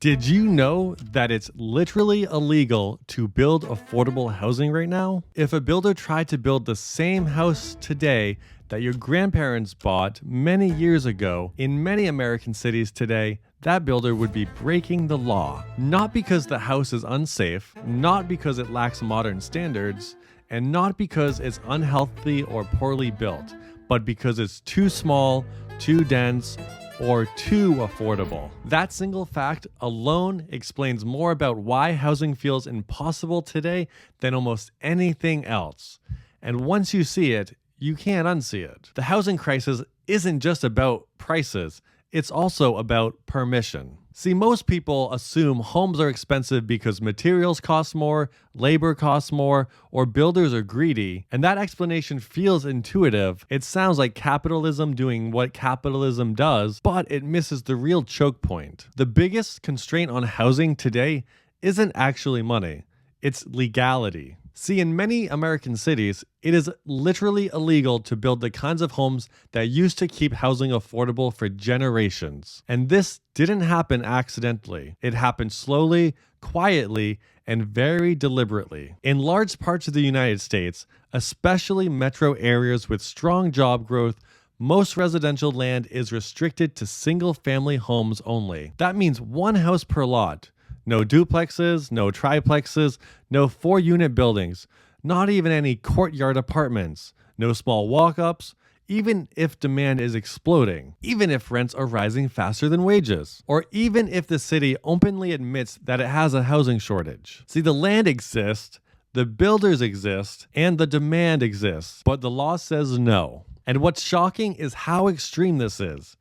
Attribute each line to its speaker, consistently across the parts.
Speaker 1: Did you know that it's literally illegal to build affordable housing right now? If a builder tried to build the same house today that your grandparents bought many years ago in many American cities today, that builder would be breaking the law. Not because the house is unsafe, not because it lacks modern standards, and not because it's unhealthy or poorly built, but because it's too small, too dense, or too affordable. That single fact alone explains more about why housing feels impossible today than almost anything else. And once you see it, you can't unsee it. The housing crisis isn't just about prices, it's also about permission. See, most people assume homes are expensive because materials cost more, labor costs more, or builders are greedy, and that explanation feels intuitive. It sounds like capitalism doing what capitalism does, but it misses the real choke point. The biggest constraint on housing today isn't actually money, it's legality. See, in many American cities, it is literally illegal to build the kinds of homes that used to keep housing affordable for generations. And this didn't happen accidentally. It happened slowly, quietly, and very deliberately. In large parts of the United States, especially metro areas with strong job growth, most residential land is restricted to single-family homes only. That means one house per lot. No duplexes, no triplexes, no 4-unit buildings, not even any courtyard apartments, no small walk-ups, even if demand is exploding, even if rents are rising faster than wages, or even if the city openly admits that it has a housing shortage. See, the land exists, the builders exist, and the demand exists, but the law says no. And what's shocking is how extreme this is.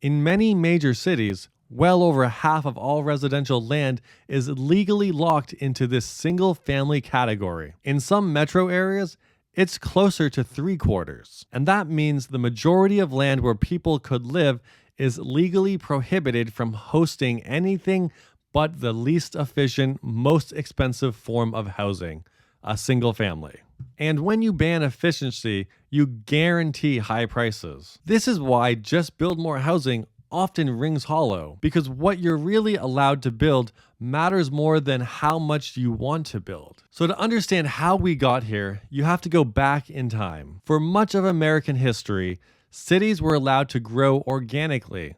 Speaker 1: In many major cities, well over half of all residential land is legally locked into this single-family category. In some metro areas, it's closer to 3/4. And that means the majority of land where people could live is legally prohibited from hosting anything but the least efficient, most expensive form of housing, a single family. And when you ban efficiency, you guarantee high prices. This is why just build more housing often rings hollow, because what you're really allowed to build matters more than how much you want to build. So to understand how we got here, you have to go back in time. For much of American history, cities were allowed to grow organically.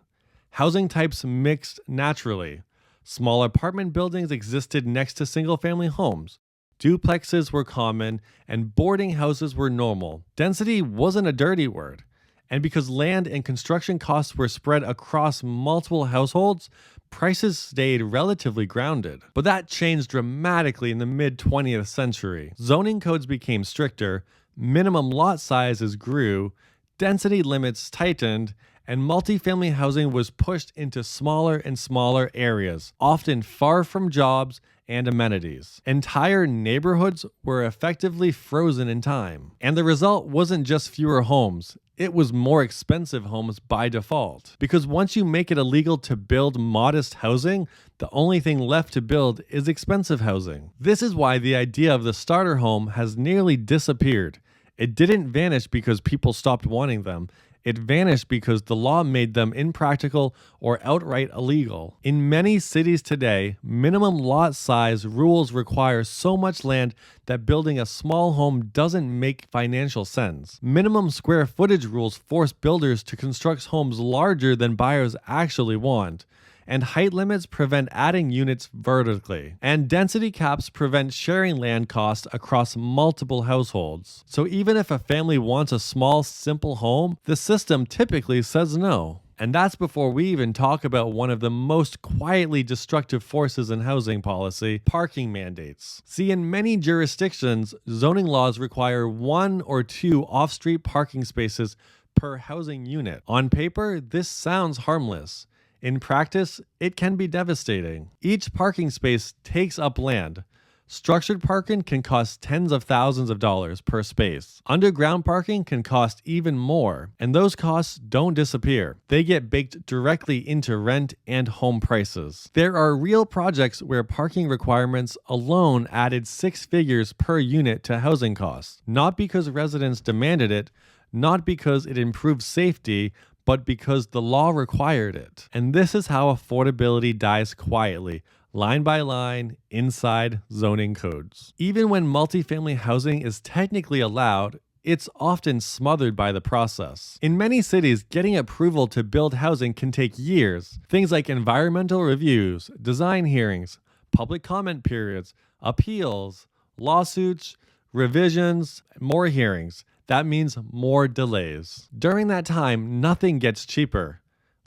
Speaker 1: Housing types mixed naturally. Small apartment buildings existed next to single-family homes. Duplexes were common, and boarding houses were normal. Density wasn't a dirty word. And because land and construction costs were spread across multiple households, prices stayed relatively grounded. But that changed dramatically in the mid-20th century. Zoning codes became stricter, minimum lot sizes grew, density limits tightened, and multifamily housing was pushed into smaller and smaller areas, often far from jobs and amenities. Entire neighborhoods were effectively frozen in time. And the result wasn't just fewer homes, it was more expensive homes by default. Because once you make it illegal to build modest housing, the only thing left to build is expensive housing. This is why the idea of the starter home has nearly disappeared. It didn't vanish because people stopped wanting them. It vanished because the law made them impractical or outright illegal. In many cities today, minimum lot size rules require so much land that building a small home doesn't make financial sense. Minimum square footage rules force builders to construct homes larger than buyers actually want. And height limits prevent adding units vertically. And density caps prevent sharing land costs across multiple households. So even if a family wants a small, simple home, the system typically says no. And that's before we even talk about one of the most quietly destructive forces in housing policy, parking mandates. See, in many jurisdictions, zoning laws require 1 or 2 off-street parking spaces per housing unit. On paper, this sounds harmless. In practice, it can be devastating. Each parking space takes up land. Structured parking can cost tens of thousands of dollars per space. Underground parking can cost even more, and those costs don't disappear. They get baked directly into rent and home prices. There are real projects where parking requirements alone added 6 figures per unit to housing costs, not because residents demanded it, not because it improved safety, but because the law required it. And this is how affordability dies quietly, line by line, inside zoning codes. Even when multifamily housing is technically allowed, it's often smothered by the process. In many cities, getting approval to build housing can take years. Things like environmental reviews, design hearings, public comment periods, appeals, lawsuits, revisions, more hearings. That means more delays. During that time, nothing gets cheaper.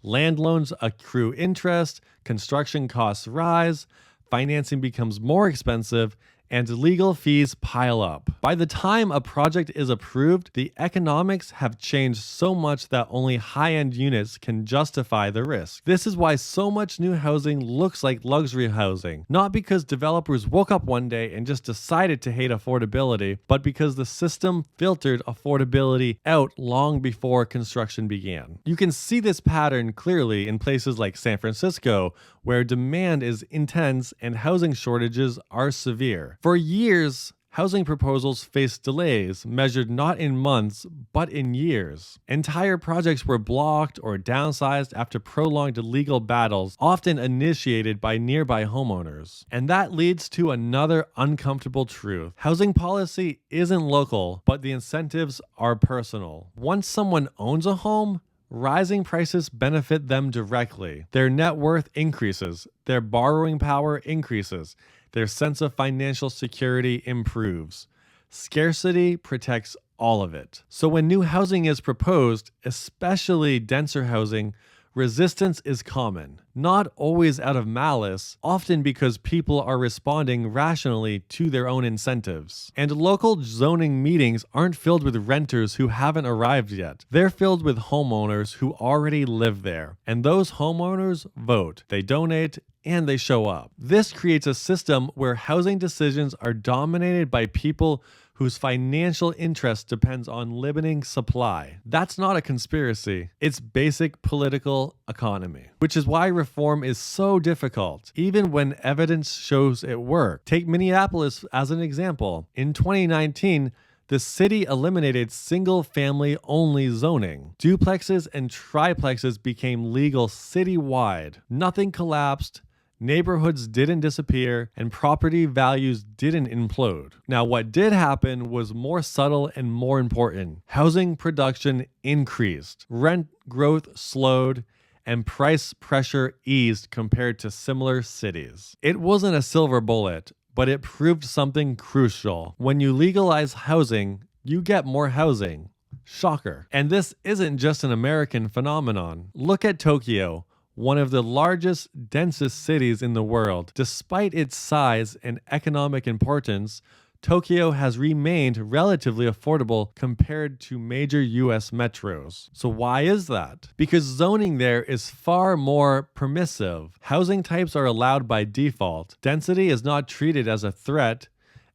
Speaker 1: Land loans accrue interest, construction costs rise, financing becomes more expensive, and legal fees pile up. By the time a project is approved, the economics have changed so much that only high-end units can justify the risk. This is why so much new housing looks like luxury housing, not because developers woke up one day and just decided to hate affordability, but because the system filtered affordability out long before construction began. You can see this pattern clearly in places like San Francisco, where demand is intense and housing shortages are severe. For years, housing proposals faced delays measured not in months, but in years. Entire projects were blocked or downsized after prolonged legal battles, often initiated by nearby homeowners. And that leads to another uncomfortable truth. Housing policy isn't local, but the incentives are personal. Once someone owns a home, rising prices benefit them directly. Their net worth increases, their borrowing power increases, their sense of financial security improves. Scarcity protects all of it. So when new housing is proposed, especially denser housing, resistance is common, not always out of malice, often because people are responding rationally to their own incentives. And local zoning meetings aren't filled with renters who haven't arrived yet. They're filled with homeowners who already live there. And those homeowners vote, they donate, and they show up. This creates a system where housing decisions are dominated by people whose financial interest depends on limiting supply. That's not a conspiracy. It's basic political economy, which is why reform is so difficult, even when evidence shows it works. Take Minneapolis as an example. In 2019, the city eliminated single-family only zoning. Duplexes and triplexes became legal citywide. Nothing collapsed. Neighborhoods didn't disappear, and property values didn't implode. Now, what did happen was more subtle and more important. Housing production increased, rent growth slowed, and price pressure eased compared to similar cities. It wasn't a silver bullet, but it proved something crucial. When you legalize housing, you get more housing. Shocker. And this isn't just an American phenomenon. Look at Tokyo, one of the largest, densest cities in the world. Despite its size and economic importance, Tokyo has remained relatively affordable compared to major US metros. So why is that? Because zoning there is far more permissive. Housing types are allowed by default. Density is not treated as a threat,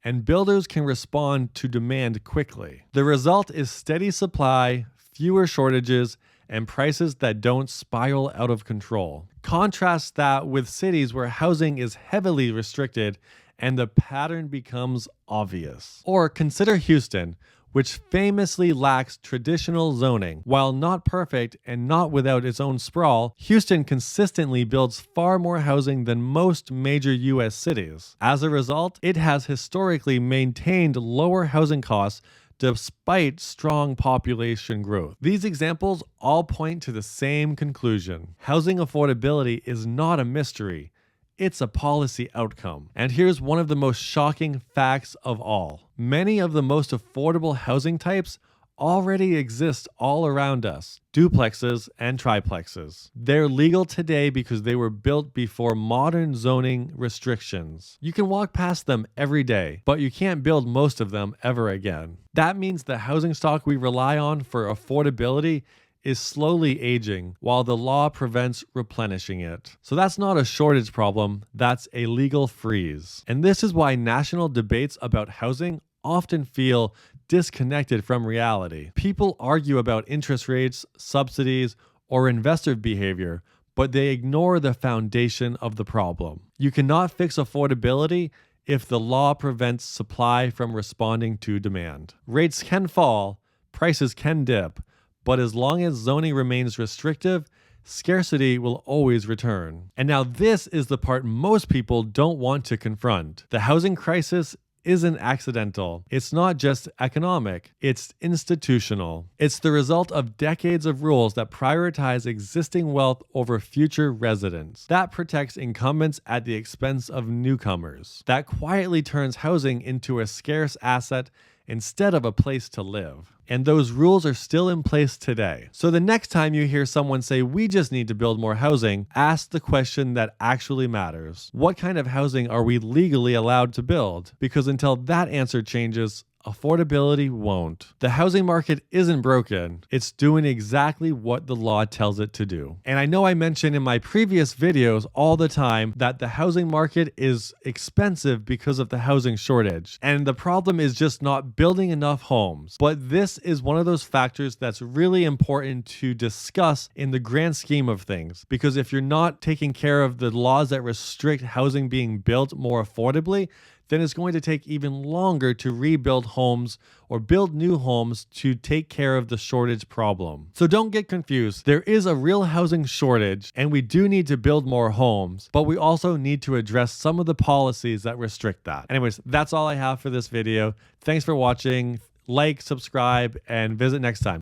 Speaker 1: and builders can respond to demand quickly. The result is steady supply, fewer shortages, and prices that don't spiral out of control. Contrast that with cities where housing is heavily restricted and the pattern becomes obvious. Or consider Houston, which famously lacks traditional zoning. While not perfect and not without its own sprawl, Houston consistently builds far more housing than most major US cities. As a result, it has historically maintained lower housing costs despite strong population growth. These examples all point to the same conclusion. Housing affordability is not a mystery. It's a policy outcome. And here's one of the most shocking facts of all. Many of the most affordable housing types already exist all around us. Duplexes and triplexes. They're legal today because they were built before modern zoning restrictions. You can walk past them every day, but you can't build most of them ever again. That means the housing stock we rely on for affordability is slowly aging while the law prevents replenishing it. So that's not a shortage problem, that's a legal freeze. And this is why national debates about housing often feel disconnected from reality. People argue about interest rates, subsidies, or investor behavior, but they ignore the foundation of the problem. You cannot fix affordability if the law prevents supply from responding to demand. Rates can fall, prices can dip, But as long as zoning remains restrictive, scarcity will always return. And now this is the part most people don't want to confront. The housing crisis isn't accidental. It's not just economic, it's institutional. It's the result of decades of rules that prioritize existing wealth over future residents. That protects incumbents at the expense of newcomers. That quietly turns housing into a scarce asset instead of a place to live. And those rules are still in place today. So the next time you hear someone say, we just need to build more housing, ask the question that actually matters. What kind of housing are we legally allowed to build? Because until that answer changes, affordability won't. The housing market isn't broken. It's doing exactly what the law tells it to do. And I know I mention in my previous videos all the time that the housing market is expensive because of the housing shortage. And the problem is just not building enough homes. But this is one of those factors that's really important to discuss in the grand scheme of things. Because if you're not taking care of the laws that restrict housing being built more affordably, then it's going to take even longer to rebuild homes or build new homes to take care of the shortage problem. So don't get confused. There is a real housing shortage and we do need to build more homes, but we also need to address some of the policies that restrict that. Anyways, that's all I have for this video. Thanks for watching. Like, subscribe, and visit next time.